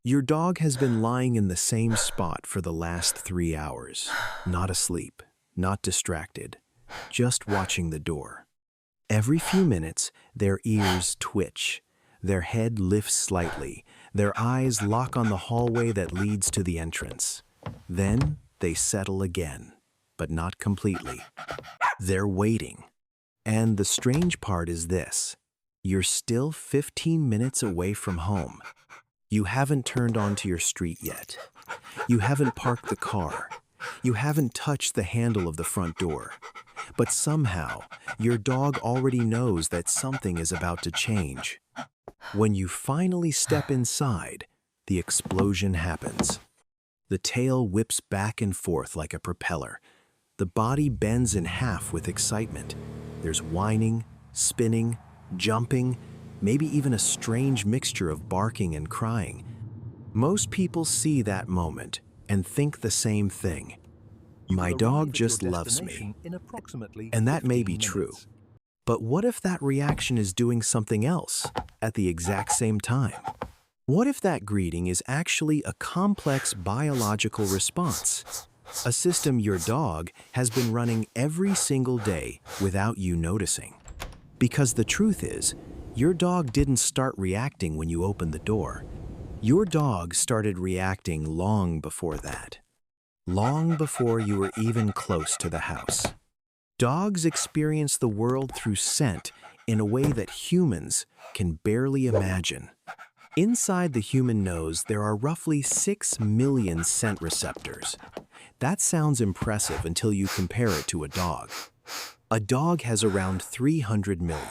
Your dog has been lying in the same spot for the last 3 hours, not asleep, not distracted, just watching the door. Every few minutes, their ears twitch, their head lifts slightly, their eyes lock on the hallway that leads to the entrance. Then they settle again, but not completely. They're waiting. And the strange part is this: you're still 15 minutes away from home. You haven't turned onto your street yet. You haven't parked the car. You haven't touched the handle of the front door. But somehow, your dog already knows that something is about to change. When you finally step inside, the explosion happens. The tail whips back and forth like a propeller. The body bends in half with excitement. There's whining, spinning, jumping, maybe even a strange mixture of barking and crying. Most people see that moment and think the same thing. My dog just loves me. And that may be true. But what if that reaction is doing something else at the exact same time? What if that greeting is actually a complex biological response? A system your dog has been running every single day without you noticing. Because the truth is, your dog didn't start reacting when you opened the door. Your dog started reacting long before that. Long before you were even close to the house. Dogs experience the world through scent in a way that humans can barely imagine. Inside the human nose, there are roughly 6 million scent receptors. That sounds impressive until you compare it to a dog. A dog has around 300 million.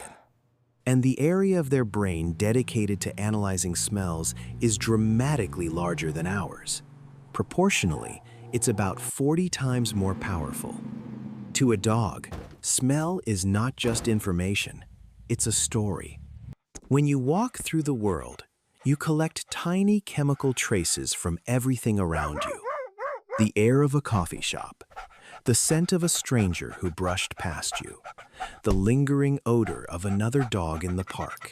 And the area of their brain dedicated to analyzing smells is dramatically larger than ours. Proportionally, it's about 40 times more powerful. To a dog, smell is not just information, it's a story. When you walk through the world, you collect tiny chemical traces from everything around you. The air of a coffee shop, the scent of a stranger who brushed past you, the lingering odor of another dog in the park,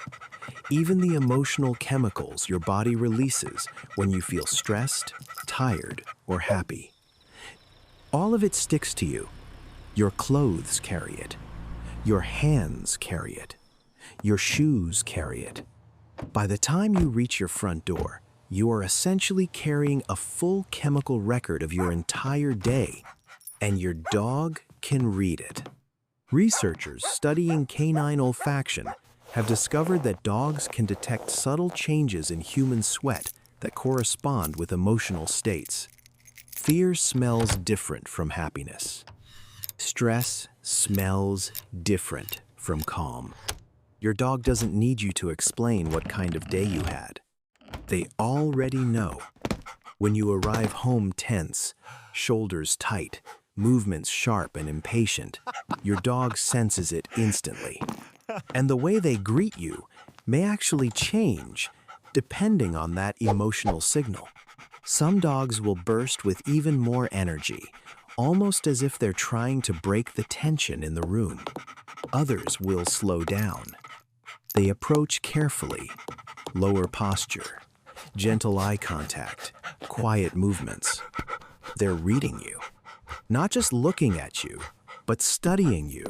even the emotional chemicals your body releases when you feel stressed, tired, or happy. All of it sticks to you. Your clothes carry it. Your hands carry it. Your shoes carry it. By the time you reach your front door, you are essentially carrying a full chemical record of your entire day, and your dog can read it. Researchers studying canine olfaction have discovered that dogs can detect subtle changes in human sweat that correspond with emotional states. Fear smells different from happiness. Stress smells different from calm. Your dog doesn't need you to explain what kind of day you had. They already know. When you arrive home tense, shoulders tight, movements sharp and impatient, your dog senses it instantly. And the way they greet you may actually change depending on that emotional signal. Some dogs will burst with even more energy, almost as if they're trying to break the tension in the room. Others will slow down. They approach carefully, lower posture, gentle eye contact, quiet movements. They're reading you, not just looking at you, but studying you.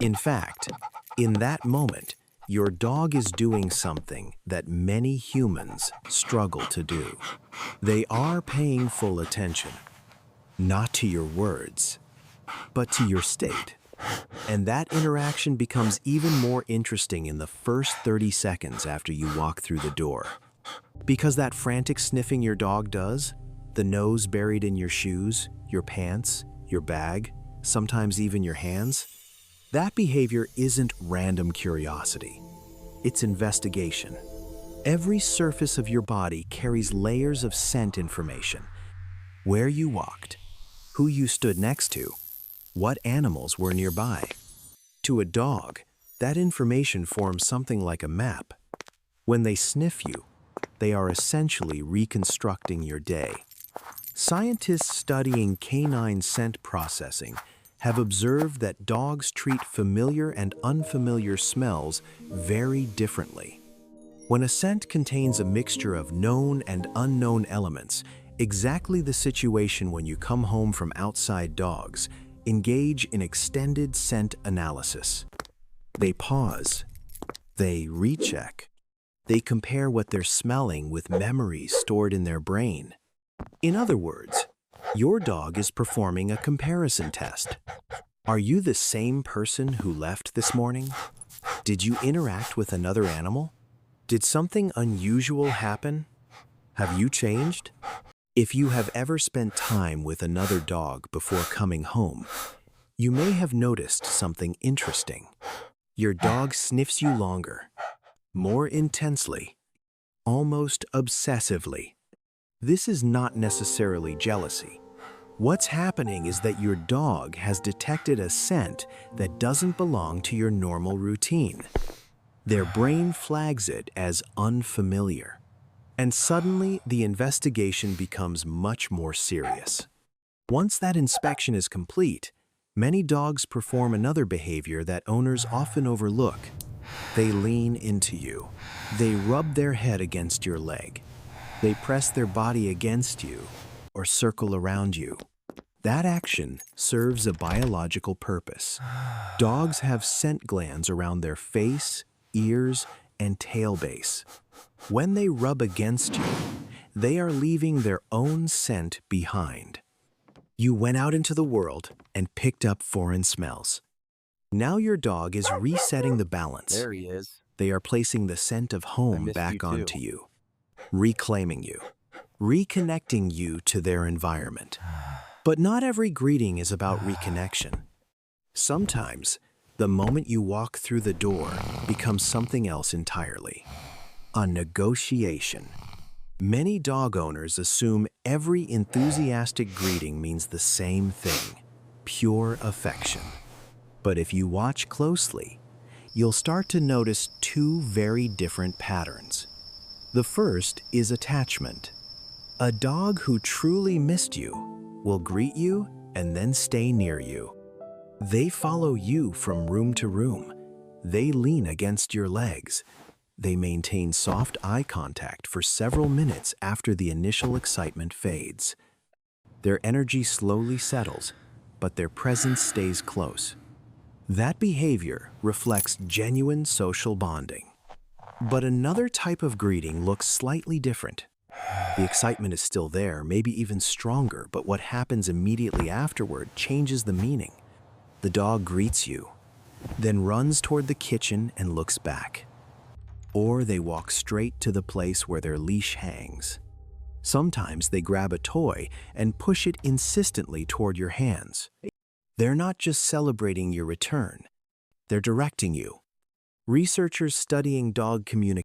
In fact, in that moment, your dog is doing something that many humans struggle to do. They are paying full attention, not to your words, but to your state. And that interaction becomes even more interesting in the first 30 seconds after you walk through the door. Because that frantic sniffing your dog does, the nose buried in your shoes, your pants, your bag, sometimes even your hands, that behavior isn't random curiosity. It's investigation. Every surface of your body carries layers of scent information. Where you walked, who you stood next to, what animals were nearby. To a dog, that information forms something like a map. When they sniff you, they are essentially reconstructing your day. Scientists studying canine scent processing have observed that dogs treat familiar and unfamiliar smells very differently. When a scent contains a mixture of known and unknown elements, exactly the situation when you come home from outside dogs engage in extended scent analysis. They pause, they recheck, they compare what they're smelling with memories stored in their brain. In other words, your dog is performing a comparison test. Are you the same person who left this morning? Did you interact with another animal? Did something unusual happen? Have you changed? If you have ever spent time with another dog before coming home, you may have noticed something interesting. Your dog sniffs you longer, more intensely, almost obsessively. This is not necessarily jealousy. What's happening is that your dog has detected a scent that doesn't belong to your normal routine. Their brain flags it as unfamiliar. And suddenly, the investigation becomes much more serious. Once that inspection is complete, many dogs perform another behavior that owners often overlook. They lean into you. They rub their head against your leg. They press their body against you or circle around you. That action serves a biological purpose. Dogs have scent glands around their face, ears, and tail base. When they rub against you, they are leaving their own scent behind. You went out into the world and picked up foreign smells. Now your dog is resetting the balance. There he is. They are placing the scent of home missed back you too. onto you, reclaiming you, reconnecting you to their environment. But not every greeting is about reconnection. Sometimes, the moment you walk through the door becomes something else entirely. A negotiation. Many dog owners assume every enthusiastic greeting means the same thing, pure affection. But if you watch closely, you'll start to notice two very different patterns. The first is attachment. A dog who truly missed you will greet you and then stay near you. They follow you from room to room. They lean against your legs. They maintain soft eye contact for several minutes after the initial excitement fades. Their energy slowly settles, but their presence stays close. That behavior reflects genuine social bonding. But another type of greeting looks slightly different. The excitement is still there, maybe even stronger, but what happens immediately afterward changes the meaning. The dog greets you, then runs toward the kitchen and looks back. Or they walk straight to the place where their leash hangs. Sometimes they grab a toy and push it insistently toward your hands. They're not just celebrating your return, they're directing you. Researchers studying dog communication